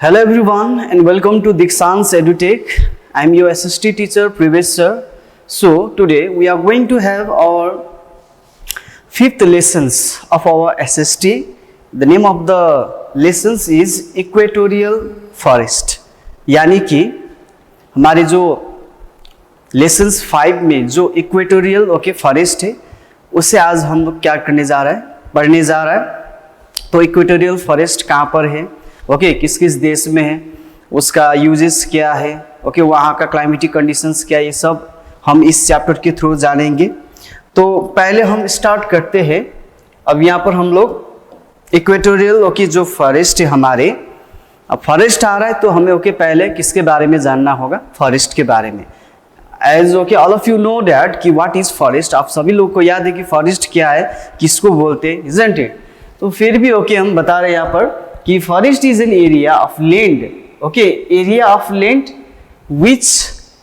Hello everyone and welcome to Dikshant's EduTech. I am your SST teacher Privesh sir. So today we are going to have our fifth lessons of our SST. The name of the lessons is Equatorial Forest. यानी कि हमारे जो lessons 5 में जो equatorial forest है उससे आज हम लोग क्या करने जा रहा है, पढ़ने जा रहा है। तो इक्वेटोरियल फॉरेस्ट कहाँ पर है, किस किस देश में है, उसका यूजेस क्या है, वहाँ का क्लाइमेटिक कंडीशंस क्या है, ये सब हम इस चैप्टर के थ्रू जानेंगे। तो पहले हम स्टार्ट करते हैं। अब यहाँ पर हम लोग इक्वेटोरियल जो फॉरेस्ट है हमारे, अब फॉरेस्ट आ रहा है तो हमें पहले किसके बारे में जानना होगा, फॉरेस्ट के बारे में। As all of you know that कि व्हाट इज फॉरेस्ट। आप सभी लोग को याद है कि फॉरेस्ट क्या है, किसको बोलते हैं, इजंट इट। तो फिर भी हम बता रहे हैं यहाँ पर कि forest is an area of land, area of land which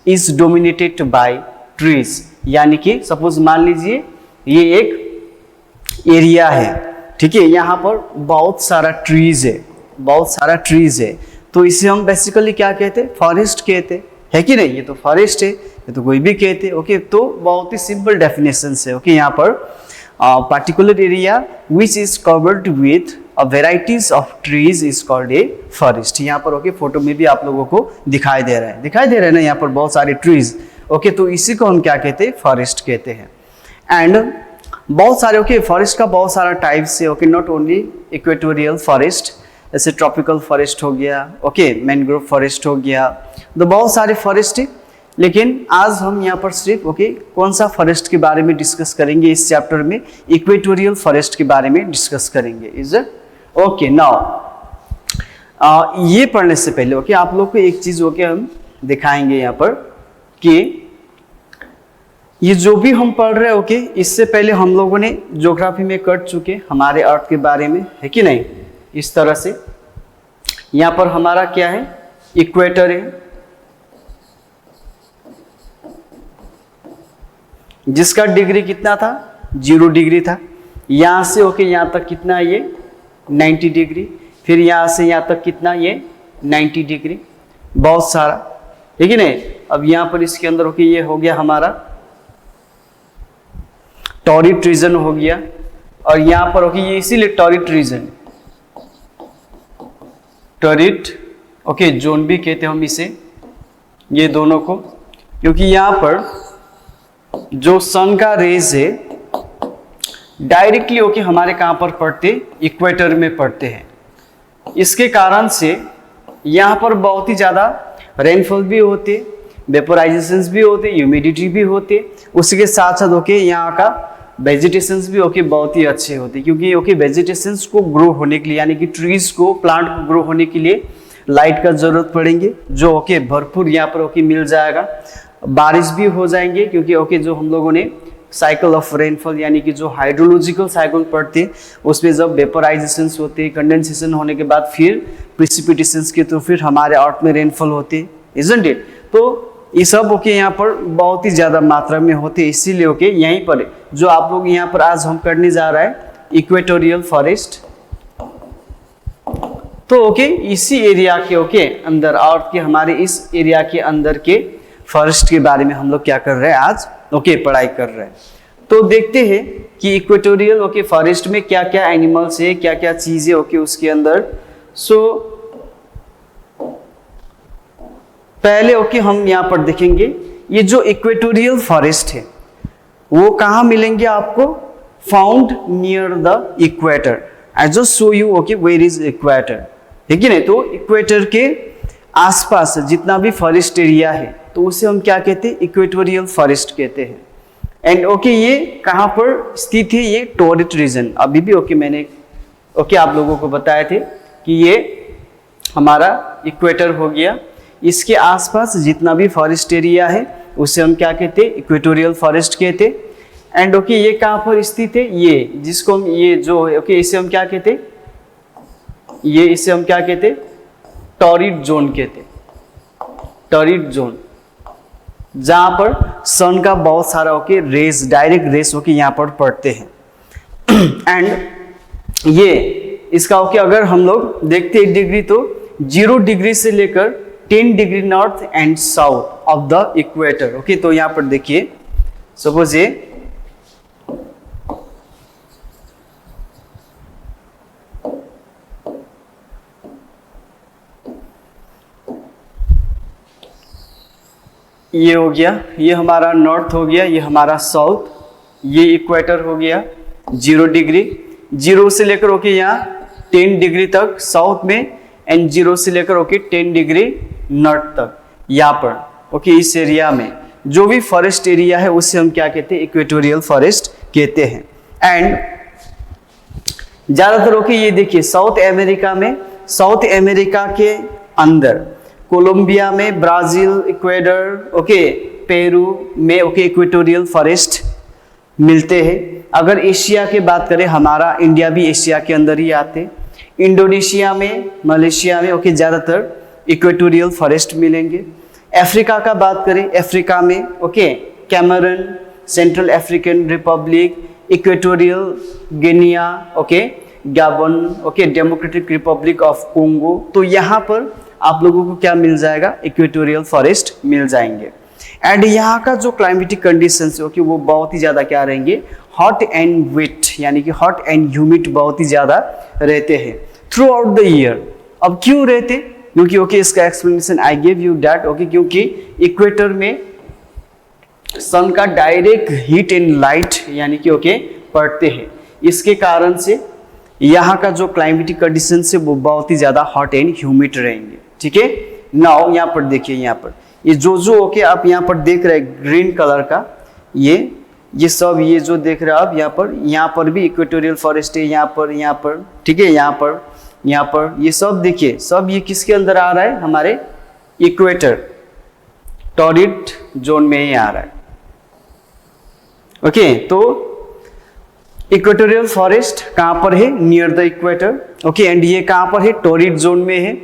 is dominated by trees. यानी कि सपोज मान लीजिए ये एक एरिया है, ठीक है, यहाँ पर बहुत सारा ट्रीज है, तो इसे हम बेसिकली क्या कहते हैं, फॉरेस्ट कहते हैं कि नहीं। ये तो फॉरेस्ट है, ये तो कोई भी कहते हैं। तो बहुत ही सिंपल डेफिनेशन है। यहाँ पर particular area which is covered with varieties of trees is called a forest. यहाँ पर फोटो में भी आप लोगों को दिखाई दे रहा है ना, यहाँ पर बहुत सारे ट्रीज। तो इसी को हम क्या कहते हैं, फॉरेस्ट कहते हैं। एंड बहुत सारे फॉरेस्ट का बहुत सारा टाइप्स है। नॉट ओनली इक्वेटोरियल फॉरेस्ट, जैसे ट्रॉपिकल फॉरेस्ट हो गया, मैनग्रोव फॉरेस्ट हो गया, तो बहुत सारे फॉरेस्ट है। लेकिन आज हम यहाँ पर सिर्फ कौन सा फॉरेस्ट के बारे में डिस्कस करेंगे इस चैप्टर में, इक्वेटोरियल फॉरेस्ट के बारे में डिस्कस करेंगे। इज नाउ ये पढ़ने से पहले आप लोग को एक चीज हम दिखाएंगे यहाँ पर कि ये जो भी हम पढ़ रहे हैं इससे पहले हम लोगों ने ज्योग्राफी में कर चुके हमारे अर्थ के बारे में, है कि नहीं। इस तरह से यहाँ पर हमारा क्या है, इक्वेटर है, जिसका डिग्री कितना था, 0 डिग्री था। यहाँ से यहाँ तक कितना, ये 90 डिग्री। फिर यहाँ से यहाँ तक कितना, ये 90 डिग्री, बहुत सारा, ठीक है नहीं। अब यहाँ पर इसके अंदर ये हो गया हमारा टॉरिड रीजन हो गया, और यहाँ पर ये इसीलिए टॉरिड रीजन, टॉरिड जोन भी कहते हैं हम इसे, ये दोनों को, क्योंकि यहाँ पर जो सन का रेज है डायरेक्टली हमारे कहाँ पर पड़ते, इक्वेटर में पड़ते हैं। इसके कारण से यहाँ पर बहुत ही ज़्यादा रेनफॉल भी होते, वेपोराइजेशंस भी होते, ह्यूमिडिटी भी होते, उसके साथ साथ यहाँ का वेजिटेशंस भी बहुत ही अच्छे होते, क्योंकि वेजिटेशंस को ग्रो होने के लिए, यानी कि ट्रीज को, प्लांट को ग्रो होने के लिए लाइट का जरूरत पड़ेंगे, जो भरपूर यहाँ पर मिल जाएगा। बारिश भी हो जाएंगे, क्योंकि जो हम लोगों ने साइकिल ऑफ रेनफॉल, यानी कि जो हाइड्रोलॉजिकल साइकिल पढ़ते हैं, उसमें जब वेपोराइजेशंस होते हैं, कंडेंसेशन होने के बाद फिर प्रिसिपिटेशंस के तो फिर हमारे अर्थ में रेनफॉल होते, इजंट इट। तो ये सब यहाँ पर बहुत ही ज़्यादा मात्रा में होते हैं, इसीलिए यहीं पर जो आप लोग यहाँ पर आज हम करने जा रहा है इक्वेटोरियल फॉरेस्ट। तो इसी एरिया के अंदर, अर्थ के हमारे इस एरिया के अंदर के फॉरेस्ट के बारे में हम लोग क्या कर रहे हैं आज, पढ़ाई कर रहे हैं। तो देखते हैं कि इक्वेटोरियल फॉरेस्ट में क्या क्या एनिमल्स है, क्या क्या चीजें उसके अंदर। सो पहले हम यहाँ पर देखेंगे ये जो इक्वेटोरियल फॉरेस्ट है वो कहाँ मिलेंगे आपको, found near the equator. I just show you where is equator, ठीक है नहीं। तो इक्वेटर के आसपास जितना भी फॉरेस्ट एरिया है तो उसे हम क्या कहते हैं, इक्वेटोरियल फॉरेस्ट कहते हैं। एंड ये कहाँ पर स्थित है, ये टॉरिड रीजन। अभी भी मैंने आप लोगों को बताए थे कि ये हमारा इक्वेटर हो गया, इसके आसपास जितना भी फॉरेस्ट एरिया है उसे हम क्या कहते हैं, इक्वेटोरियल फॉरेस्ट कहते हैं। एंड ये कहाँ पर स्थित है, ये जिसको हम ये जो इसे हम क्या कहते हैं, ये इसे हम क्या कहते हैं, टॉरिड जोन कहते हैं। टॉरिड जोन जहाँ पर सन का बहुत सारा रेस, डायरेक्ट रेस यहाँ पर पड़ते हैं। एंड ये इसका अगर हम लोग देखते 1 डिग्री, तो 0 डिग्री से लेकर 10 degree north and south of the equator. Okay, तो यहां पर देखिए, सपोज ये हो गया, ये हमारा नॉर्थ हो गया, ये हमारा साउथ, ये इक्वेटर हो गया 0 डिग्री, 0 से लेकर ओके यहाँ 10 डिग्री तक साउथ में, एंड 0 से लेकर ओके 10 डिग्री नॉर्थ तक यहाँ पर। ओके, इस एरिया में जो भी फॉरेस्ट एरिया है उसे हम क्या कहते हैं, इक्वेटोरियल फॉरेस्ट कहते हैं। एंड ज्यादातर ओके ये देखिए साउथ अमेरिका में, साउथ अमेरिका के अंदर कोलंबिया में, ब्राजील, इक्वेडर, ओके, पेरू में ओके इक्वेटोरियल फॉरेस्ट मिलते हैं। अगर एशिया की बात करें, हमारा इंडिया भी एशिया के अंदर ही आते। इंडोनेशिया में, मलेशिया में ओके ज़्यादातर इक्वेटोरियल फॉरेस्ट मिलेंगे। अफ्रीका का बात करें, अफ्रीका में okay Cameroon, central African republic, equatorial Guinea, okay Gabon, okay democratic republic of Congo, तो यहाँ पर आप लोगों को क्या मिल जाएगा, इक्वेटोरियल फॉरेस्ट मिल जाएंगे। एंड यहाँ का जो क्लाइमेटिक कंडीशंस है वो बहुत ही ज़्यादा क्या रहेंगे, हॉट एंड वेट, यानी कि हॉट एंड ह्यूमिड बहुत ही ज़्यादा रहते हैं थ्रू आउट द ईयर। अब क्यों रहते, क्योंकि ओके इसका explanation I give you that, okay क्योंकि इक्वेटर में सन का डायरेक्ट हीट एंड लाइट यानी कि ओके पड़ते हैं, इसके कारण से यहाँ का जो क्लाइमेटिक कंडीशन है वो बहुत ही ज़्यादा हॉट एंड ह्यूमिड रहेंगे। ठीक है, नाउ यहाँ पर देखिए, यहाँ पर ये जो ओके आप यहाँ पर देख रहे हैं ग्रीन कलर का, ये सब ये जो देख रहे हैं आप यहाँ पर भी इक्वेटोरियल फॉरेस्ट है, यहाँ पर ठीक है, यहाँ पर ये सब देखिए, सब ये किसके अंदर आ रहा है, हमारे इक्वेटर टॉरिड जोन में ही आ रहा है। ओके, तो इक्वेटोरियल फॉरेस्ट कहाँ पर है, near the equator. Okay, and ये कहाँ पर है, टॉरिड जोन में है।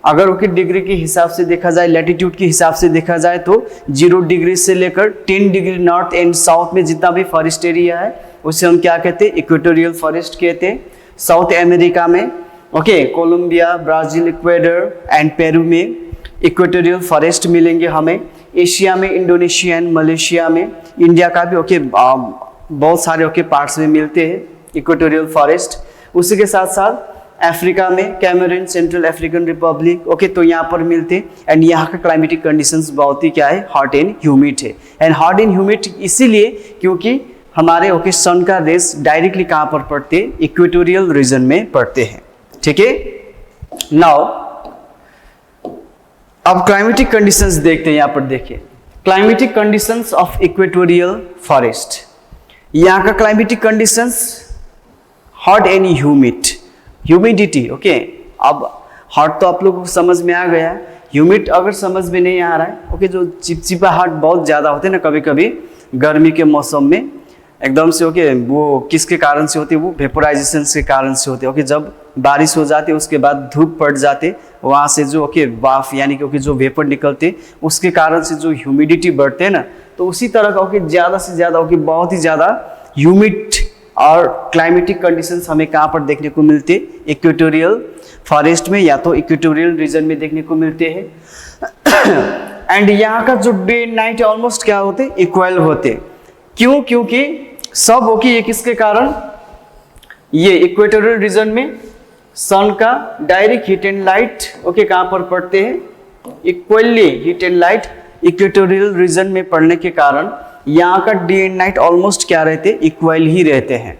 अगर ओके डिग्री के हिसाब से देखा जाए, लैटिट्यूड के हिसाब से देखा जाए तो 0 डिग्री से लेकर 10 डिग्री नॉर्थ एंड साउथ में जितना भी फॉरेस्ट एरिया है उसे हम क्या कहते हैं, इक्वेटोरियल फॉरेस्ट कहते हैं। साउथ अमेरिका में okay Colombia, Brazil, Ecuador and Peru में इक्वेटोरियल फॉरेस्ट मिलेंगे हमें। एशिया में इंडोनेशिया एंड मलेशिया में, इंडिया का भी ओके बहुत सारे ओके पार्ट्स में मिलते हैं इक्वेटोरियल फॉरेस्ट। उसी के साथ साथ अफ्रीका में Cameroon, central African republic, okay तो यहाँ पर मिलते हैं। एंड यहाँ का क्लाइमेटिक कंडीशंस बहुत ही क्या है, हॉट एंड ह्यूमिड है। एंड हॉट एंड ह्यूमिड इसीलिए क्योंकि हमारे ओके सन का रेस डायरेक्टली कहाँ पर पड़ते हैं, इक्वेटोरियल रीजन में पड़ते हैं। ठीक है, नाउ अब क्लाइमेटिक कंडीशंस देखते हैं। यहाँ पर देखिए climatic conditions of equatorial forest. यहाँ का climatic conditions hot and humid, humidity okay. अब हॉट तो आप लोगों को समझ में आ गया है, ह्यूमिड अगर समझ में नहीं आ रहा है ओके, जो चिपचिपाहट बहुत ज़्यादा होते हैं ना कभी कभी गर्मी के मौसम में एकदम से ओके, वो किसके कारण से होती है, वो वेपोराइजेशन के कारण से होते हैं ओके। जब बारिश हो जाती है उसके बाद धूप पड़ जाते, वहाँ से जो ओके वाफ यानी कि ओके जो वेपर निकलते उसके कारण से जो ह्यूमिडिटी बढ़ते हैं ना, तो उसी तरह का ओके ज़्यादा से ज़्यादा ओके बहुत ही ज़्यादा ह्यूमिड और क्लाइमेटिक कंडीशंस हमें कहाँ पर देखने को मिलते, इक्वेटोरियल फॉरेस्ट में या तो इक्वेटोरियल रीजन में देखने को मिलते हैं। एंड यहाँ का जो डे एंड नाइट ऑलमोस्ट क्या होते, इक्वल होते। क्यों, क्योंकि सब ओके ये किसके कारण, ये इक्वेटोरियल रीजन में सन का direct heat and light okay कहाँ पर पड़ते हैं, equally heat and light equatorial region में पड़ने के कारण यहाँ का डे एंड नाइट ऑलमोस्ट क्या रहते, इक्वल ही रहते हैं।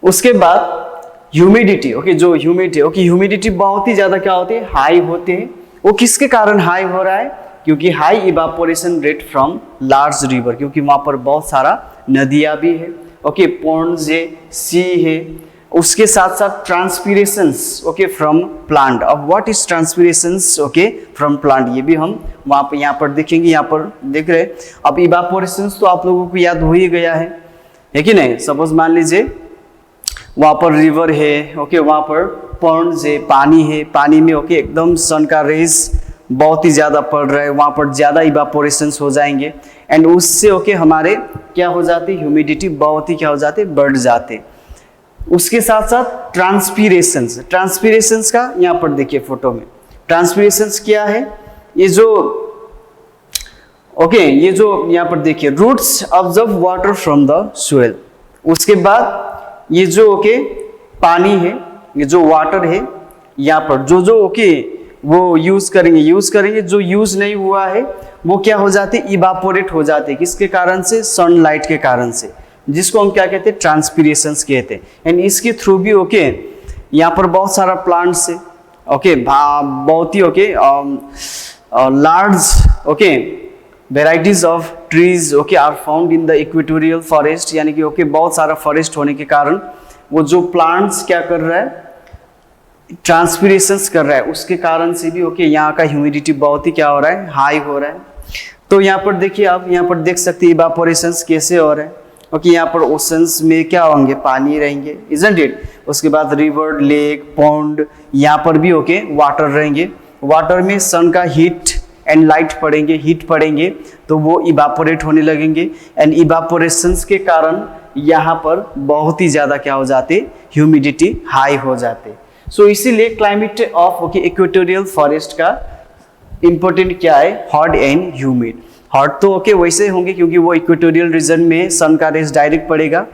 उसके बाद ह्यूमिडिटी ओके, जो ह्यूमिडिटी ओके ह्यूमिडिटी बहुत ही ज़्यादा क्या होती है, हाई होते हैं। वो किसके कारण हाई हो रहा है, क्योंकि high evaporation rate from large river, क्योंकि वहाँ पर बहुत सारा नदियाँ भी है ओके, पॉन्ड्स है, सी है। उसके साथ साथ ट्रांसपीरेशंस ओके फ्रॉम प्लांट। अब what is transpirations okay from plant, ये भी हम वहाँ पर यहाँ पर देखेंगे। यहाँ पर देख रहे हैं, अब इवापोरेशंस तो आप लोगों को याद हो ही गया है कि नहीं। सपोज मान लीजिए वहाँ पर रिवर है ओके, वहाँ पर पॉन्ड्स है, पानी है, पानी में ओके एकदम सन का रेस बहुत ही ज़्यादा पड़ रहा है, वहाँ पर ज़्यादा इवापोरेशंस हो जाएंगे। एंड उससे ओके हमारे क्या हो जाती, ह्यूमिडिटी बहुत ही क्या हो जाते, बढ़ जाते। उसके साथ साथ ट्रांसपीरेशंस का यहाँ पर देखिए फोटो में, ट्रांसपिरेशंस क्या है? ये जो ये जो यहाँ पर देखिए, roots observe water from the soil. उसके बाद ये जो पानी है, ये जो वाटर है, यहाँ पर जो वो यूज करेंगे, जो यूज नहीं हुआ है वो क्या हो जाते, इवापोरेट हो जाते। किसके कारण से? सनलाइट के कारण से, जिसको हम क्या कहते हैं, ट्रांसपिरेशंस कहते हैं। एंड इसके थ्रू भी यहाँ पर बहुत सारा प्लांट्स है, बहुत ही large varieties of trees are found in the equatorial forest, यानी कि बहुत सारा फॉरेस्ट होने के कारण वो जो प्लांट्स क्या कर रहा है, ट्रांसपिरेशंस कर रहा है, उसके कारण से भी यहाँ का ह्यूमिडिटी बहुत ही क्या हो रहा है, हाई हो रहा है। तो यहाँ पर देखिए, आप यहाँ पर देख सकते हैं इवापोरेशंस कैसे हो रहा है। यहाँ पर ओशंस में क्या होंगे, पानी रहेंगे, इजंट इट। उसके बाद रिवर, लेक, पॉन्ड, यहाँ पर भी वाटर रहेंगे। वाटर में सन का हीट एंड लाइट पड़ेंगे तो वो इवापोरेट होने लगेंगे। एंड इवापोरेशंस के कारण यहाँ पर बहुत ही ज़्यादा क्या हो जाते, ह्यूमिडिटी हाई हो जाते। सो इसीलिए क्लाइमेट ऑफ इक्वेटोरियल फॉरेस्ट का इंपॉर्टेंट क्या है, हॉट एंड ह्यूमिड। हॉट तो वैसे होंगे क्योंकि वो इक्वेटोरियल रीजन में सन का रेस डायरेक्ट पड़ेगा,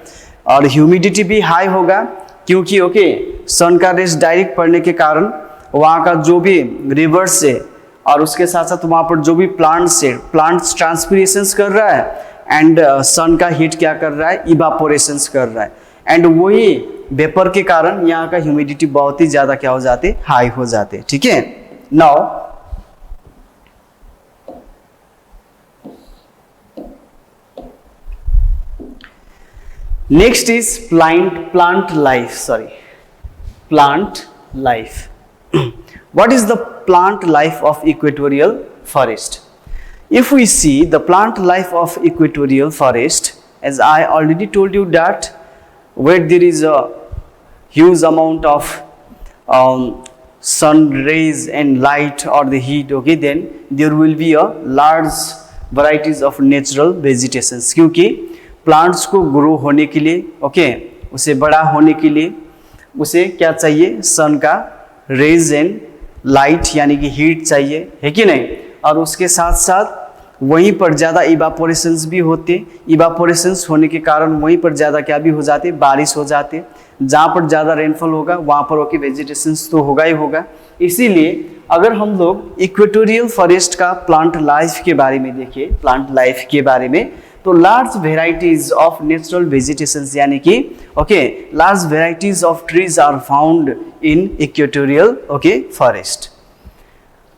और ह्यूमिडिटी भी हाई होगा क्योंकि सन का रेस डायरेक्ट पड़ने के कारण वहाँ का जो भी रिवर्स है और उसके साथ साथ वहाँ पर जो भी प्लांट्स है, प्लांट्स ट्रांसपिरेशंस कर रहा है एंड सन का हीट क्या कर रहा है, इवापोरेशंस कर रहा है। एंड वही वेपर के कारण यहाँ का ह्यूमिडिटी बहुत ही ज्यादा क्या हो जाते, हाई हो जाते। ठीक है, now next is plant life. What is the plant life of equatorial forest? If we see the plant life of equatorial forest, as I already told you that where there is a huge amount of sun rays and light or the heat, then there will be a large varieties of natural vegetations, क्योंकि plants को grow होने के लिए उसे बड़ा होने के लिए उसे क्या चाहिए, सन का रेज एंड लाइट यानी कि हीट चाहिए, है कि नहीं। और उसके साथ साथ वहीं पर ज़्यादा इवापोरेशंस भी होते, इवापोरेशंस होने के कारण वहीं पर ज़्यादा क्या भी हो जाते, बारिश हो जाते। जहाँ पर ज़्यादा रेनफॉल होगा वहाँ पर वेजिटेशंस तो होगा ही होगा। इसीलिए अगर हम लोग इक्वेटोरियल फॉरेस्ट का प्लांट लाइफ के बारे में देखें, प्लांट लाइफ के बारे में, तो large varieties of natural vegetations यानी कि large varieties of trees are found in equatorial forest.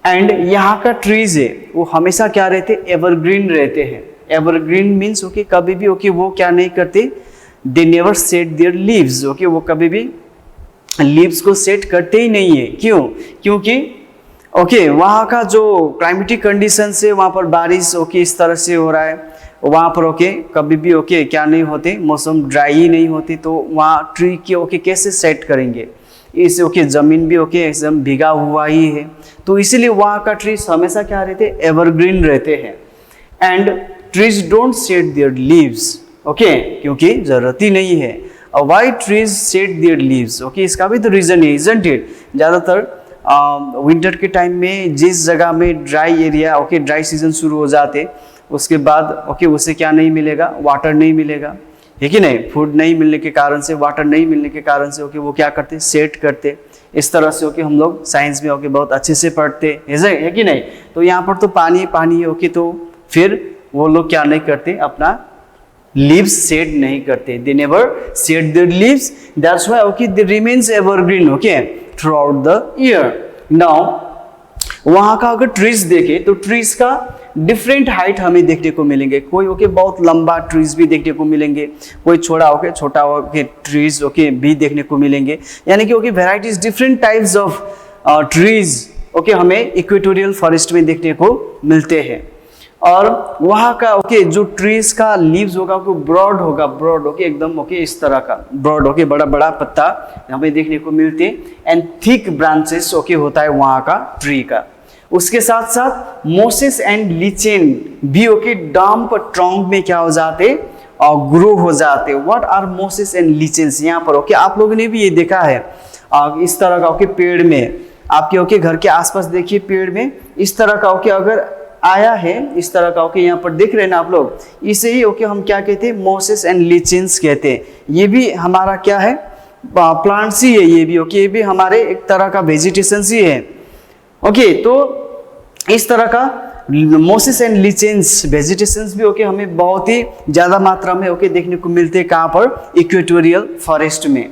And यहाँ का ट्रीज है वो हमेशा क्या रहते, एवरग्रीन रहते हैं। एवरग्रीन मीन्स कभी भी वो क्या नहीं करते, they never set their leaves, वो कभी भी लीव्स को सेट करते ही नहीं है। क्यों? क्योंकि वहाँ का जो क्लाइमेटिक कंडीशन है वहाँ पर बारिश इस तरह से हो रहा है, वहाँ पर कभी भी क्या नहीं होते, मौसम ड्राई ही नहीं होती, तो वहाँ ट्री के कैसे सेट करेंगे, इस जमीन भी एकदम भीगा हुआ ही है, तो इसीलिए वहाँ का ट्रीज हमेशा क्या रहते, एवरग्रीन रहते हैं। And trees don't shed their leaves, क्योंकि जरूरत ही नहीं है। Why trees shed their leaves, इसका भी तो रीजन है, इजंट इट। ज़्यादातर विंटर के टाइम में जिस जगह में ड्राई एरिया ड्राई सीजन शुरू हो जाते, उसके बाद उसे क्या नहीं मिलेगा, वाटर नहीं मिलेगा, है कि नहीं। फूड नहीं मिलने के कारण से, वाटर नहीं मिलने के कारण से वो क्या करते, सेट करते। इस तरह से हम लोग साइंस में बहुत अच्छे से पढ़ते है कि नहीं। तो यहाँ पर तो पानी है, तो फिर वो लोग क्या नहीं करते, अपना लीव्स सेट नहीं करते, they never set their leaves, that's why they remains evergreen through out the year. Now वहाँ का अगर ट्रीज देखे तो ट्रीज का डिफरेंट हाइट हमें देखने को मिलेंगे। कोई बहुत लंबा ट्रीज भी देखने को मिलेंगे, कोई छोटा ट्रीज भी देखने को मिलेंगे, यानी कि varieties different types of trees हमें इक्वेटोरियल फॉरेस्ट में देखने को मिलते हैं। और वहाँ का जो ट्रीज का लीव्स होगा वो ब्रॉड होगा एकदम इस तरह का ब्रॉड बड़ा बड़ा पत्ता हमें देखने को मिलते हैं। एंड थिक ब्रांचेस होता है वहाँ का ट्री का। उसके साथ साथ मोसेस एंड लीचेन भी डंप ट्रंक में क्या हो जाते और ग्रो हो जाते। व्हाट आर मोसेस एंड लीचेन्स, यहाँ पर आप लोगों ने भी ये देखा है इस तरह का पेड़ में आपके ओके घर के आसपास देखिए पेड़ में इस तरह का ओके अगर आया है, इस तरह का ओके यहाँ पर देख रहे हैं ना आप लोग, इसे ही ओके हम क्या कहते हैं, मोसेस एंड लिचेंस कहते हैं। ये भी हमारा क्या है, प्लांट्स ही है ये भी ओके, ये भी हमारे एक तरह का वेजिटेशन ही है ओके। तो इस तरह का मोसेस एंड लिचेंस वेजिटेशंस भी ओके हमें बहुत ही ज़्यादा मात्रा में ओके देखने को मिलते हैं। कहाँ पर, इक्वेटोरियल फॉरेस्ट में।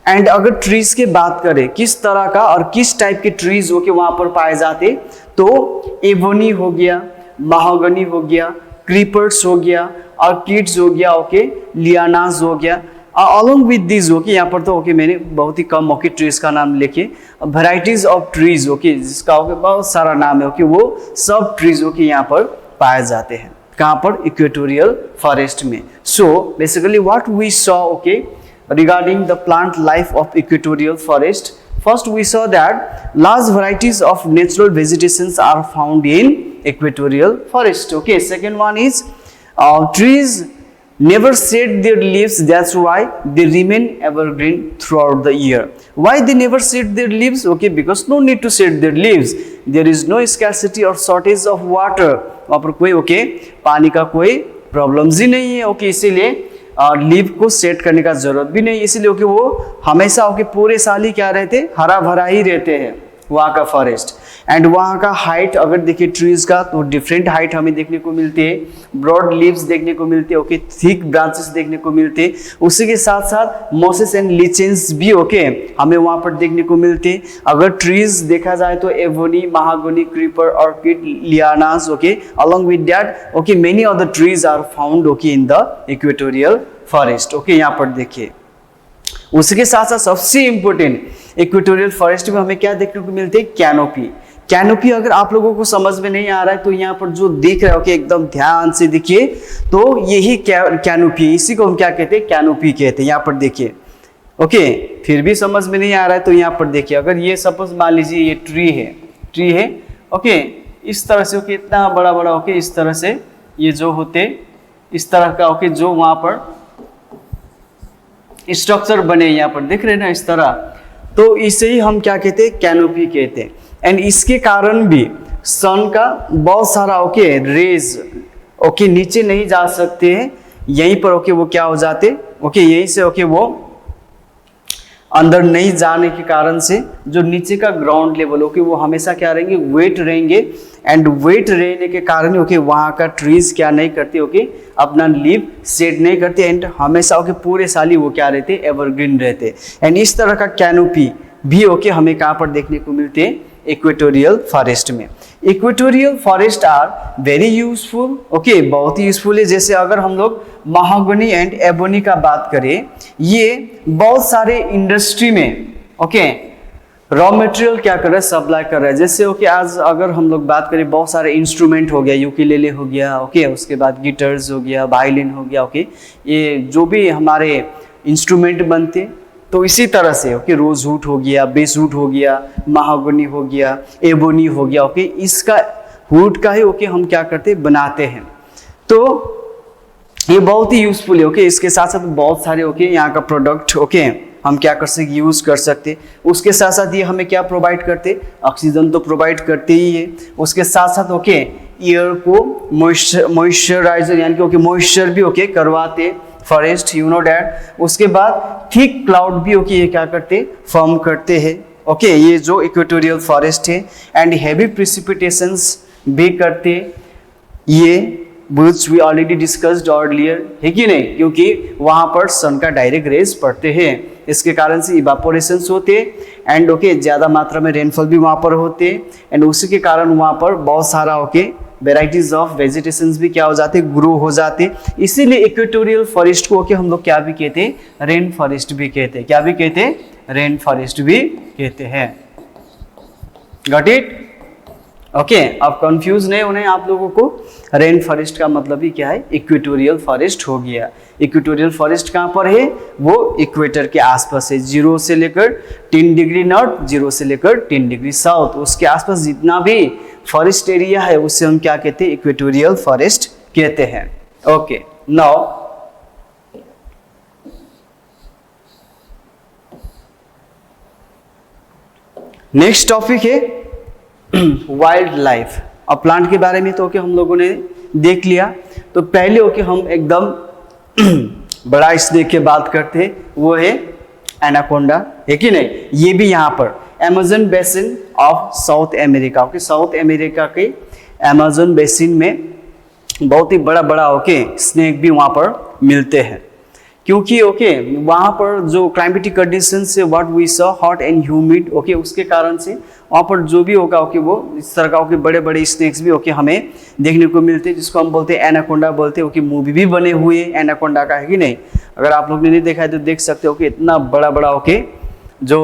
एंड अगर ट्रीज की बात करें किस तरह का और किस टाइप के ट्रीज ओके वहाँ पर पाए जाते, तो एबोनी हो गया, महागनी हो गया, क्रीपर्स हो गया, ऑर्किड्स हो गया ओके, लियानास हो गया। अलॉन्ग विद दिस ओके, यहाँ पर तो ओके मैंने बहुत ही कम ओके ट्रीज का नाम लिखे, वेराइटीज ऑफ ट्रीज ओके, जिसका ओके बहुत सारा नाम है ओके, वो सब ट्रीज ओके यहाँ पर पाए जाते हैं। कहाँ पर, इक्वेटोरियल फॉरेस्ट में। So basically what we saw okay regarding the plant life of equatorial forest, first we saw that large varieties of natural vegetations are found in equatorial forest okay. Second one is trees never shed their leaves, that's why they remain evergreen throughout the year. Why they never shed their leaves okay, because no need to shed their leaves, there is no scarcity or shortage of water, वहाँ पर कोई okay पानी का कोई problems ही नहीं है okay, इसीलिए और लीव को सेट करने का जरूरत भी नहीं, इसलिए कि वो हमेशा ओके पूरे साल ही क्या रहते, हरा भरा ही रहते हैं वहाँ का फॉरेस्ट। एंड वहाँ का हाइट अगर देखिए ट्रीज का, तो डिफरेंट हाइट हमें देखने को मिलते हैं, ब्रॉड लीव्स देखने को मिलते हैं ओके, थिक ब्रांचेस देखने को मिलते हैं। उसी के साथ साथ मोसेस एंड लिचेंस भी ओके हमें वहाँ पर देखने को मिलते हैं। अगर ट्रीज देखा जाए तो ebony, mahogany, creeper, orchid, lianas okay, along with that okay many other trees are found okay in the equatorial forest okay. यहाँ पर देखिए उसके साथ साथ सबसे इंपॉर्टेंट इक्वेटोरियल फॉरेस्ट में हमें क्या देखने को मिलते हैं, कैनोपी। कैनोपी अगर आप लोगों को समझ में नहीं आ रहा है तो यहाँ पर जो दिख रहा है ओके एकदम ध्यान से देखिए, तो यही कैनोपी, इसी को हम क्या कहते हैं, कैनोपी कहते हैं। यहाँ पर देखिए ओके, फिर भी समझ में नहीं आ रहा है तो यहाँ पर देखिए, अगर ये सपोज मान लीजिए ये ट्री है ओके, इस तरह से ओके इतना बड़ा बड़ा ओके, इस तरह से ये जो होते इस तरह का ओके जो वहाँ पर स्ट्रक्चर बने यहाँ पर देख रहे हैं ना इस तरह, तो इसे ही हम क्या कहते हैं, कैनोपी कहते हैं। एंड इसके कारण भी सन का बहुत सारा ओके रेज ओके नीचे नहीं जा सकते हैं, यहीं पर ओके वो क्या हो जाते ओके, यहीं से ओके वो अंदर नहीं जाने के कारण से जो नीचे का ग्राउंड लेवल ओके वो हमेशा क्या रहेंगे, वेट रहेंगे। एंड वेट रहने के कारण ओके वहाँ का ट्रीज क्या नहीं करते ओके, अपना लीव शेड नहीं करते, एंड हमेशा ओके पूरे साल ही वो क्या रहते, एवरग्रीन रहते। एंड इस तरह का कैनोपी भी ओके हमें कहाँ पर देखने को मिलते हैं, इक्वेटोरियल फॉरेस्ट में। Equatorial forest are very useful okay, बहुत ही यूजफुल है। जैसे अगर हम लोग महागनी एंड एबोनी का बात करें, ये बहुत सारे इंडस्ट्री में ओके रॉ मटेरियल क्या कर रहा है, सप्लाई कर रहा है। जैसे ओके आज अगर हम लोग बात करें, बहुत सारे इंस्ट्रूमेंट हो गया, यूकेलेले हो गया ओके, उसके बाद गिटार्स हो गया, वायलिन हो गया ओके, ये जो भी हमारे इंस्ट्रूमेंट बनते, तो इसी तरह से ओके रोजवुड हो गया, बेसवुड हो गया, महागनी हो गया, एबोनी हो गया ओके, इसका वुड का ही ओके हम क्या करते बनाते हैं। तो ये बहुत ही यूजफुल है ओके। इसके साथ साथ बहुत सारे ओके यहाँ का प्रोडक्ट ओके हम क्या कर सकते, यूज कर सकते। उसके साथ साथ ये हमें क्या प्रोवाइड करते, ऑक्सीजन तो प्रोवाइड करते ही है। उसके साथ साथ ओके एयर को मॉइस्चराइजर यानी कि ओके मॉइस्चर भी ओके करवाते फॉरेस्ट, यू नो डैट। उसके बाद थिक क्लाउड भी ओके ये क्या करते, फॉर्म करते हैं ओके, ये जो इक्वेटोरियल फॉरेस्ट है। एंड हैवी प्रिसिपिटेशंस भी करते ये, which we already discussed earlier है कि नहीं, क्योंकि वहाँ पर सन का डायरेक्ट रेज पड़ते हैं, इसके कारण से इवापोरेशंस होते एंड ओके ज़्यादा मात्रा में रेनफॉल भी वहाँ पर होते एंड उसी के कारण वहाँ पर बहुत सारा ओके वेराइटीज ऑफ वेजिटेशंस भी क्या हो जाते, ग्रो हो जाते। इसीलिए इक्वेटोरियल फॉरेस्ट को ओके हम लोग क्या भी कहते हैं, रेन फॉरेस्ट भी कहते हैं। क्या भी कहते हैं, रेन फॉरेस्ट भी कहते हैं। Got it okay. अब कंफ्यूज नहीं होने आप लोगों को, रेन फॉरेस्ट का मतलब ही क्या है, इक्वेटोरियल फॉरेस्ट हो गया। इक्वेटोरियल फॉरेस्ट कहाँ पर है, वो इक्वेटर के आसपास है, 0 से लेकर 10 डिग्री नॉर्थ, 0 से लेकर 10 डिग्री साउथ, उसके आसपास जितना भी फॉरेस्ट एरिया है उसे हम क्या कहते हैं, इक्वेटोरियल फॉरेस्ट कहते हैं। ओके नाउ नेक्स्ट टॉपिक है वाइल्ड लाइफ। अब प्लांट के बारे में तो ओके हम लोगों ने देख लिया, तो पहले ओके हम एकदम बड़ा स्नेक की बात करते हैं, वो है एनाकोंडा, है कि नहीं। ये भी यहाँ पर Amazon basin of south America, okay south America के अमेज़न बेसिन में बहुत ही बड़ा बड़ा ओके स्नेक भी वहाँ पर मिलते हैं, क्योंकि ओके वहाँ पर जो क्लाइमेटिक कंडीशन से what we saw hot and humid, okay उसके कारण से वहाँ पर जो भी होगा ओके वो इस तरह का ओके बड़े बड़े स्नेक्स भी ओके हमें देखने को मिलते हैं, जिसको हम बोलते हैं एनाकोंडा बोलते हैं। ओके मूवी भी बने हुए एनाकोंडा का, है कि नहीं। अगर आप लोग ने नहीं देखा है तो देख सकते हो कि इतना बड़ा बड़ा ओके जो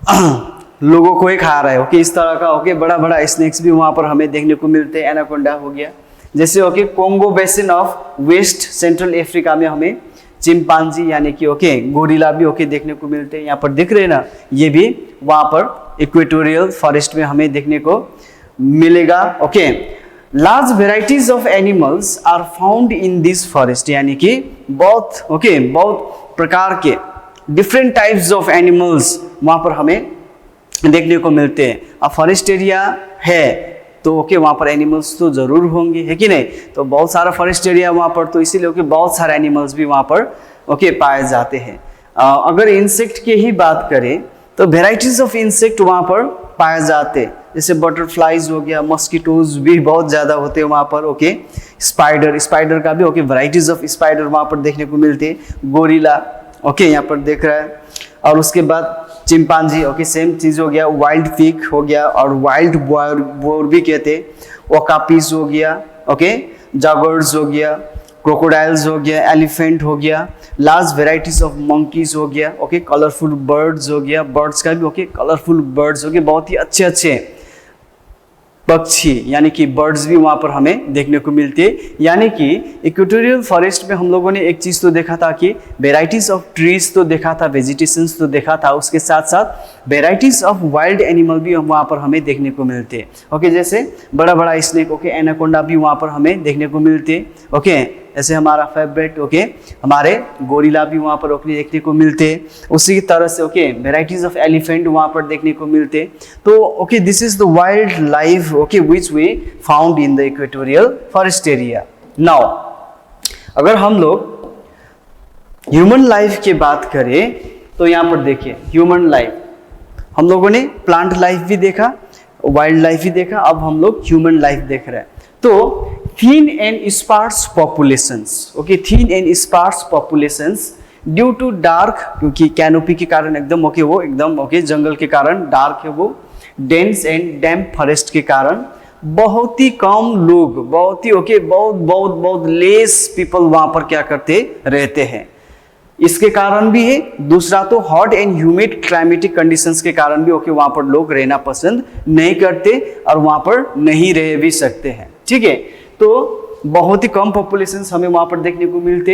लोगों को ही खा रहा है, ओके इस तरह का ओके बड़ा बड़ा स्नेक्स भी वहाँ पर हमें देखने को मिलते हैं। एनाकोंडा हो गया, जैसे okay Congo basin of west central Africa में हमें चिंपांजी यानी कि ओके गोरिल्ला भी ओके देखने को मिलते हैं। यहाँ पर दिख रहे हैं ना, ये भी वहाँ पर इक्वेटोरियल फॉरेस्ट में हमें देखने को मिलेगा। Okay large varieties of animals are found in this forest, यानी कि बहुत ओके बहुत प्रकार के डिफरेंट टाइप्स ऑफ एनिमल्स वहाँ पर हमें देखने को मिलते हैं। अब फॉरेस्ट एरिया है तो ओके वहाँ पर एनिमल्स तो जरूर होंगे, है कि नहीं। तो बहुत सारा फॉरेस्ट एरिया वहाँ पर, तो इसीलिए ओके बहुत सारे एनिमल्स भी वहाँ पर ओके पाए जाते हैं। अगर इंसेक्ट की ही बात करें तो वेराइटीज ऑफ इंसेक्ट वहाँ पर पाए जाते हैं, जैसे बटरफ्लाइज हो गया, मस्कीटोज भी बहुत ज़्यादा होते हैं वहाँ पर। ओके स्पाइडर का भी ओके वेराइटीज ऑफ स्पाइडर वहाँ पर देखने को मिलते हैं। गोरिल्ला ओके यहाँ पर देख रहा है, और उसके बाद चिंपांजी ओके सेम चीज हो गया। वाइल्ड पिग हो गया, और वाइल्ड बोर भी कहते हैं। ओकापीस हो गया, ओके जागर्स हो गया, क्रोकोडाइल्स हो गया, एलिफेंट हो गया, लार्ज वेराइटीज ऑफ मंकीज हो गया, ओके कलरफुल बर्ड्स हो गया। बर्ड्स का भी ओके कलरफुल बर्ड्स हो गए, बहुत ही अच्छे अच्छे पक्षी यानी कि बर्ड्स भी वहाँ पर हमें देखने को मिलते हैं। यानी कि इक्वेटोरियल फॉरेस्ट में हम लोगों ने एक चीज़ तो देखा था कि वेराइटीज ऑफ ट्रीज तो देखा था, वेजिटेशंस तो देखा था, उसके साथ साथ वेराइटीज ऑफ वाइल्ड एनिमल भी वहाँ पर हमें देखने को मिलते हैं। ओके जैसे बड़ा बड़ा स्नेक ओके एनाकोंडा भी वहाँ पर हमें देखने को मिलते हैं। ओके ऐसे हमारा फेवरेट ओके हमारे गोरिल्ला भी वहाँ पर ओके देखने को मिलते हैं। उसी तरह से ओके वेराइटीज ऑफ एलिफेंट वहाँ पर देखने को मिलते हैं। तो okay this is the wild life okay which we found in the equatorial forest area. Now अगर हम लोग ह्यूमन लाइफ की बात करें तो यहाँ पर देखिए ह्यूमन लाइफ, हम लोगों ने प्लांट लाइफ भी देखा, वाइल्ड लाइफ भी देखा, अब हम लोग ह्यूमन लाइफ देख रहे हैं। तो thin and sparse populations, okay thin and sparse populations due to dark, क्योंकि कैनोपी के कारण एकदम ओके वो एकदम ओके जंगल के कारण डार्क है वो, डेंस एंड डैम्प फॉरेस्ट के कारण बहुत ही कम लोग, बहुत ही ओके बहुत लेस पीपल वहां पर क्या करते रहते हैं। इसके कारण भी है, दूसरा तो hot and humid climatic conditions के कारण भी ओके वहां पर लोग रहना पसंद नहीं करते और वहां पर नहीं रह भी सकते हैं। ठीक है, तो बहुत ही कम पॉपुलेशंस हमें वहां पर देखने को मिलते।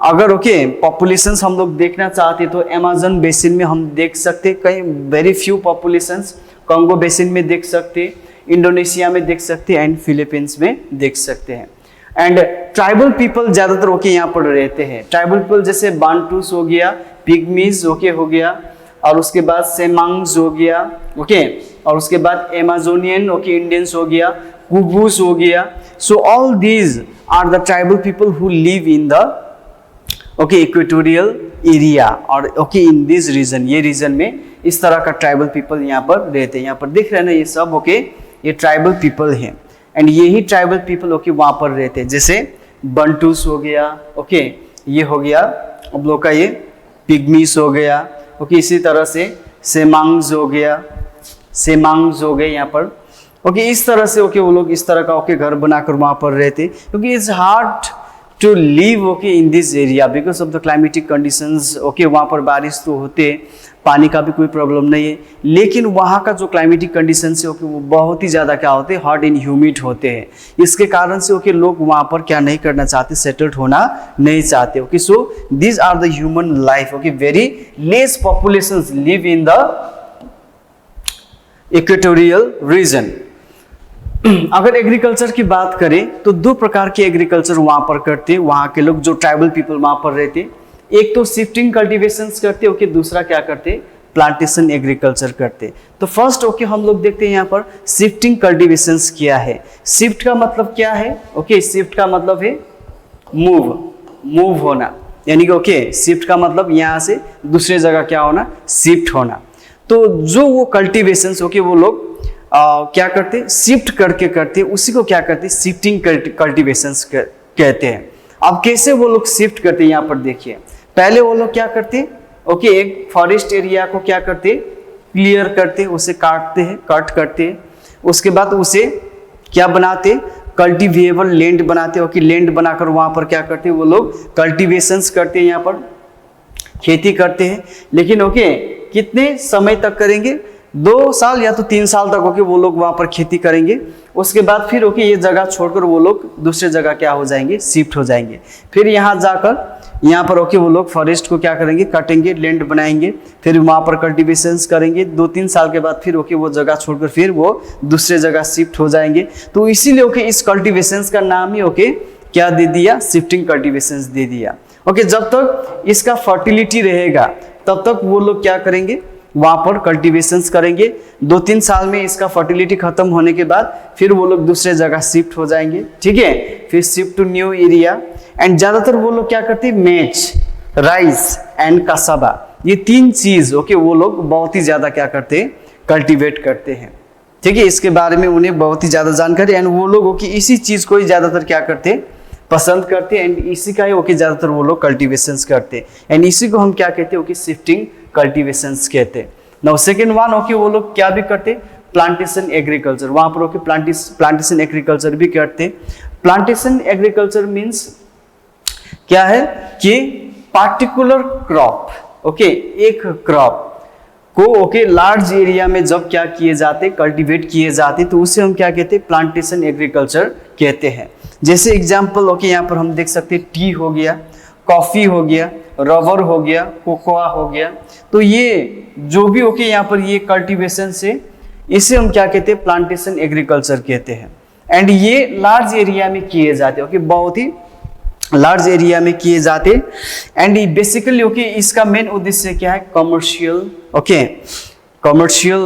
अगर ओके पॉपुलेशंस हम लोग देखना चाहते तो अमेज़न बेसिन में हम देख सकते, कहीं very few populations Congo basin में देख सकते, इंडोनेशिया में देख सकते एंड फिलीपींस में देख सकते हैं। एंड ट्राइबल पीपल ज्यादातर ओके यहाँ पर रहते हैं। ट्राइबल पीपल जैसे बांटूस हो गया, पिग्मीज ओके हो गया, और उसके बाद सेमांग्स हो गया ओके, और उसके बाद एमाजोनियन ओके इंडियंस हो गया, कुबूस हो गया। So all these are the tribal people who live in the okay equatorial area और ओके इन दिस रीजन, ये रीजन में इस तरह का ट्राइबल पीपल यहाँ पर रहते हैं। यहाँ पर दिख रहे हैं ना ये सब ओके ये ट्राइबल पीपल हैं एंड यही ट्राइबल पीपल ओके वहाँ पर रहते हैं। जैसे बंटूस हो गया ओके, ये हो गया अब लोग का ये पिग्मीस हो गया ओके, इसी तरह से सेमांग्स हो गया, सेमांग्स हो गए यहाँ पर ओके। इस तरह से ओके वो लोग इस तरह का ओके घर बनाकर वहाँ पर रहते, क्योंकि it's hard to live okay in this area because of the climatic conditions okay. वहाँ पर बारिश तो होते, पानी का भी कोई प्रॉब्लम नहीं है, लेकिन वहाँ का जो क्लाइमेटिक कंडीशंस है ओके वो बहुत ही ज़्यादा क्या होते हैं, हॉट एंड ह्यूमिड होते हैं। इसके कारण से ओके लोग वहाँ पर क्या नहीं करना चाहते, सेटल्ड होना नहीं चाहते okay. So these are the human life okay, very less populations live in the equatorial region. अगर एग्रीकल्चर की बात करें तो दो प्रकार के एग्रीकल्चर वहां पर करते हैं वहां के लोग, जो ट्राइबल पीपल वहां पर रहते। एक तो शिफ्टिंग कल्टीवेशंस करते ओके, दूसरा क्या करते प्लांटेशन एग्रीकल्चर करते। तो फर्स्ट ओके हम लोग देखते हैं यहाँ पर शिफ्टिंग कल्टीवेशंस क्या है। शिफ्ट का मतलब क्या है? ओके शिफ्ट का मतलब है मूव होना, यानी कि ओके शिफ्ट का मतलब यहाँ से दूसरे जगह क्या होना, शिफ्ट होना। तो जो वो कल्टीवेशंस ओके वो लोग क्या करते, शिफ्ट करके करते, उसी को क्या करते, शिफ्टिंग कल्टीवेशंस कहते हैं। अब कैसे वो लोग शिफ्ट करते हैं यहाँ पर देखिए। पहले वो लोग क्या करते, ओके एक फॉरेस्ट एरिया को क्या करते, क्लियर करते, उसे काटते हैं, कट करते हैं। उसके बाद उसे क्या बनाते, कल्टीवेबल लैंड बनाते। ओके लैंड बनाकर वहां पर क्या करते, वो लोग कल्टीवेशंस करते हैं, यहाँ पर खेती करते हैं। लेकिन ओके कितने समय तक करेंगे, 2 साल या तो 3 साल तक ओके वो लोग वहां पर खेती करेंगे। उसके बाद फिर ओके ये जगह छोड़कर वो लोग दूसरे जगह क्या हो जाएंगे, शिफ्ट हो जाएंगे। फिर यहाँ जाकर यहाँ पर ओके वो लोग फॉरेस्ट को क्या करेंगे, काटेंगे, लैंड बनाएंगे, फिर वहां पर कल्टीवेशंस करेंगे। 2-3 साल के बाद फिर ओके वो जगह छोड़कर फिर वो दूसरे जगह शिफ्ट हो जाएंगे। तो इसीलिए ओके इस कल्टीवेशंस का नाम ही ओके क्या दे दिया, शिफ्टिंग कल्टीवेशंस दे दिया। ओके जब तक इसका फर्टिलिटी रहेगा तब तक वो लोग क्या करेंगे, वहां पर कल्टीवेशंस करेंगे। 2-3 साल में इसका फर्टिलिटी खत्म होने के बाद फिर वो लोग दूसरे जगह शिफ्ट हो जाएंगे, ठीक है। फिर shift to new area. And ज्यादातर वो लोग क्या करते हैं, मैच, राइस एंड कसाबा, ये 3 चीज ओके वो लोग बहुत ही ज्यादा क्या करते हैं, कल्टीवेट करते हैं, ठीक है। इसके बारे में उन्हें बहुत ही ज्यादा जानकारी। एंड वो लोग ओके इसी चीज को ही ज्यादातर क्या करते हैं, पसंद करते हैं। एंड इसी का ही ओके ज्यादातर वो लोग कल्टीवेशंस करते हैं। एंड इसी को हम क्या कहते हैं, ओके शिफ्टिंग कल्टीवेशंस कहते हैं। नाउ सेकंड वन ओके वो लोग क्या भी करते, प्लांटेशन एग्रीकल्चर, वहां पर ओके प्लांटेशन एग्रीकल्चर भी करते। प्लांटेशन एग्रीकल्चर मीन्स क्या है कि पार्टिकुलर क्रॉप, ओके एक क्रॉप को ओके लार्ज एरिया में जब क्या किए जाते, कल्टीवेट किए जाते, तो उसे हम क्या कहते हैं, प्लांटेशन एग्रीकल्चर कहते हैं। जैसे एग्जांपल ओके यहाँ पर हम देख सकते हैं, टी हो गया, कॉफी हो गया, रबर हो गया, कोकोआ हो गया। तो ये जो भी ओके यहाँ पर ये कल्टीवेशन से, इसे हम क्या कहते हैं, प्लांटेशन एग्रीकल्चर कहते हैं। एंड ये लार्ज एरिया में किए जाते हैं, ओके बहुत ही लार्ज एरिया में किए जाते। एंड बेसिकली ओके इसका मेन उद्देश्य क्या है, कमर्शियल, ओके कमर्शियल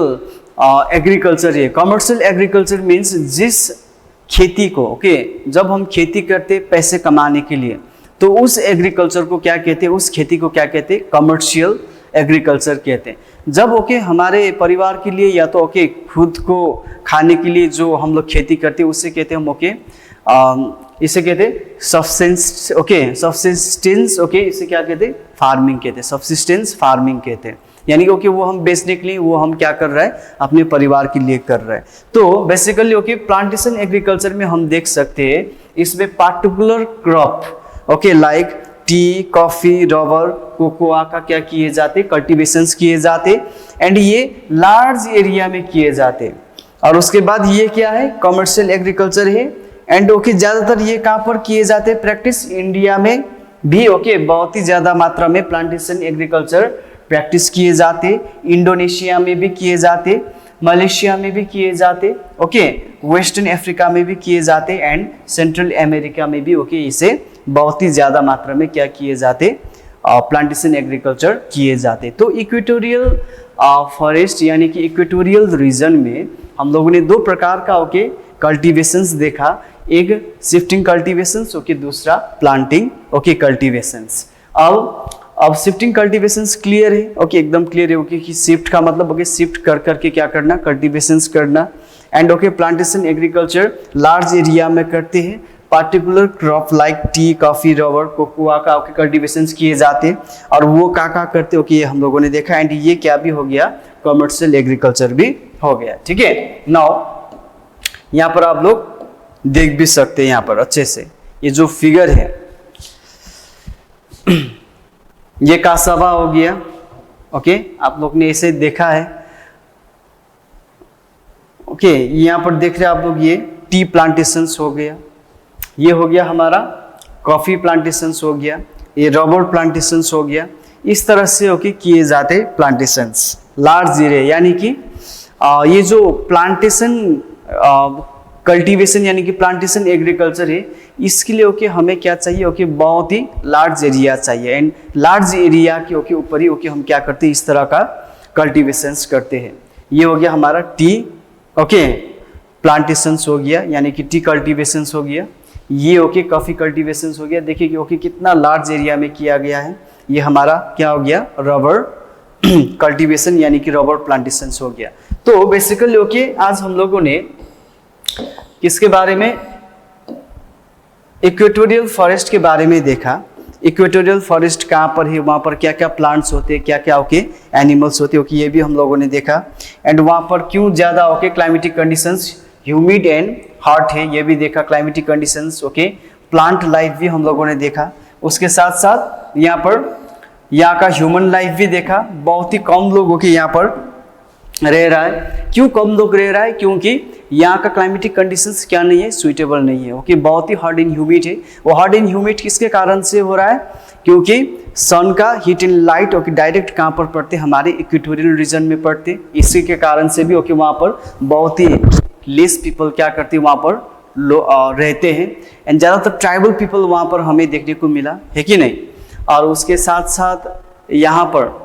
एग्रीकल्चर है। कमर्शियल एग्रीकल्चर मीन्स जिस खेती को ओके जब हम खेती करते पैसे कमाने के लिए, तो उस एग्रीकल्चर को क्या कहते हैं, उस खेती को क्या कहते हैं, कमर्शियल एग्रीकल्चर कहते हैं। जब ओके हमारे परिवार के लिए या तो ओके खुद को खाने के लिए जो हम लोग खेती करते हैं, उससे कहते हैं हम ओके इसे कहते हैं सब्सिस्टेंस, ओके सब्सिस्टेंस, ओके इसे क्या कहते हैं, फार्मिंग कहते हैं, सब्सिस्टेंस फार्मिंग कहते हैं। यानी कि ओके वो हम बेचने के लिए, वो हम क्या कर रहे हैं, अपने परिवार के लिए कर रहे हैं। तो बेसिकली ओके प्लांटेशन एग्रीकल्चर में हम देख सकते हैं, इसमें particular crop okay like T, coffee, rubber, cocoa का क्या किए जाते, कल्टीवेशंस किए जाते। एंड ये लार्ज एरिया में किए जाते। और उसके बाद ये क्या है, कमर्शियल एग्रीकल्चर है। एंड ओके ज्यादातर ये कहाँ पर किए जाते हैं, प्रैक्टिस इंडिया में भी ओके बहुत ही ज्यादा मात्रा में प्लांटेशन एग्रीकल्चर प्रैक्टिस किए जाते। इंडोनेशिया में भी किए जाते, मलेशिया में भी किए जाते, ओके वेस्टर्न अफ्रीका में भी किए जाते, एंड सेंट्रल अमेरिका में भी ओके इसे बहुत ही ज्यादा मात्रा में क्या किए जाते, प्लांटेशन एग्रीकल्चर किए जाते। तो इक्वेटोरियल फॉरेस्ट यानी कि इक्वेटोरियल रीजन में हम लोगों ने 2 प्रकार का ओके कल्टीवेशंस देखा, एक शिफ्टिंग कल्टीवेशंस ओके, दूसरा प्लांटिंग ओके कल्टीवेशंस। अब शिफ्टिंग कल्टीवेशंस क्लियर है, ओके एकदम क्लियर है ओके कि शिफ्ट का मतलब ओके शिफ्ट कर करके क्या करना, कल्टीवेशंस करना। And okay plantation agriculture large area में करते हैं, particular crop like T, coffee, rubber, cocoa का ओके कल्टीवेशंस किए जाते। और वो क्या करते ओके ये हम लोगों ने देखा। एंड ये क्या भी हो गया, कमर्शियल एग्रीकल्चर भी हो गया, ठीक है। नाउ यहाँ पर आप लोग देख भी सकते हैं, यहाँ पर अच्छे से ये जो फिगर है, ये कासावा हो गया, ओके आप लोग ने इसे देखा है, ओके यहाँ पर देख रहे हैं आप लोग, ये टी प्लांटेशंस हो गया, ये हो गया हमारा कॉफी प्लांटेशंस हो गया, ये रबर प्लांटेशंस हो गया। इस तरह से ओके किए जाते प्लांटेशंस लार्ज एरिया। यानी कि ये जो प्लांटेशन कल्टीवेशन यानी कि प्लांटेशन एग्रीकल्चर है, इसके लिए ओके हमें क्या चाहिए, ओके बहुत ही लार्ज एरिया चाहिए। एंड लार्ज एरिया के ओके ऊपर ही ओके हम क्या करते हैं, इस तरह का कल्टीवेशंस करते हैं। ये हो गया हमारा टी ओके प्लांटेशंस हो गया, यानी कि टी कल्टीवेशंस हो गया। ये ओके कॉफ़ी कल्टीवेशंस हो गया। देखिए कि ओके कितना लार्ज एरिया में किया गया है। ये हमारा क्या हो गया, रबर कल्टीवेशन यानी कि रबर प्लांटेशंस हो गया। तो बेसिकली ओके आज हम लोगों ने किसके बारे में, इक्वेटोरियल फॉरेस्ट के बारे में देखा। इक्वेटोरियल फॉरेस्ट कहाँ पर है, वहाँ पर क्या क्या प्लांट्स होते हैं, क्या क्या ओके एनिमल्स होते हैं, ओके ये भी हम लोगों ने देखा। एंड वहाँ पर क्यों ज़्यादा okay climatic conditions humid and hot है, ये भी देखा। Climatic conditions okay plant life भी हम लोगों ने देखा। उसके साथ साथ यहाँ पर यहाँ का ह्यूमन लाइफ भी देखा। बहुत ही कम लोग ओके यहाँ पर रह रहा है। क्यों कम लोग रह रहा है, क्योंकि यहाँ का क्लाइमेटिक कंडीशंस क्या नहीं है, सुइटेबल नहीं है। ओके बहुत ही हॉट एंड ह्यूमिड है। वो हॉट एंड ह्यूमिड किसके कारण से हो रहा है, क्योंकि सन का heat and light okay direct कहाँ पर पड़ते, हमारे इक्वेटोरियल रीजन में पड़ते। इसी के कारण से भी ओके वहाँ पर बहुत ही लेस पीपल क्या करते हैं, वहाँ पर रहते हैं। एंड ज़्यादातर ट्राइबल पीपल वहाँ पर हमें देखने को मिला है कि नहीं। और उसके साथ साथ यहाँ पर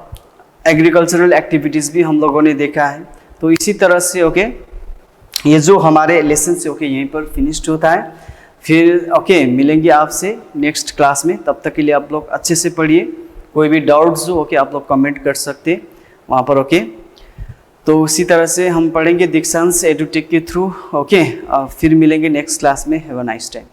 एग्रीकल्चरल एक्टिविटीज़ भी हम लोगों ने देखा है। तो इसी तरह से ओके ये जो हमारे लेसन से ओके यहीं पर फिनिश्ड होता है। फिर ओके मिलेंगे आपसे नेक्स्ट क्लास में। तब तक के लिए आप लोग अच्छे से पढ़िए। कोई भी डाउट्स हो ओके आप लोग कमेंट कर सकते हैं वहाँ पर ओके। तो उसी तरह से हम पढ़ेंगे दीक्षांश एडुटेक के थ्रू ओके। फिर मिलेंगे नेक्स्ट क्लास में। Have a nice time.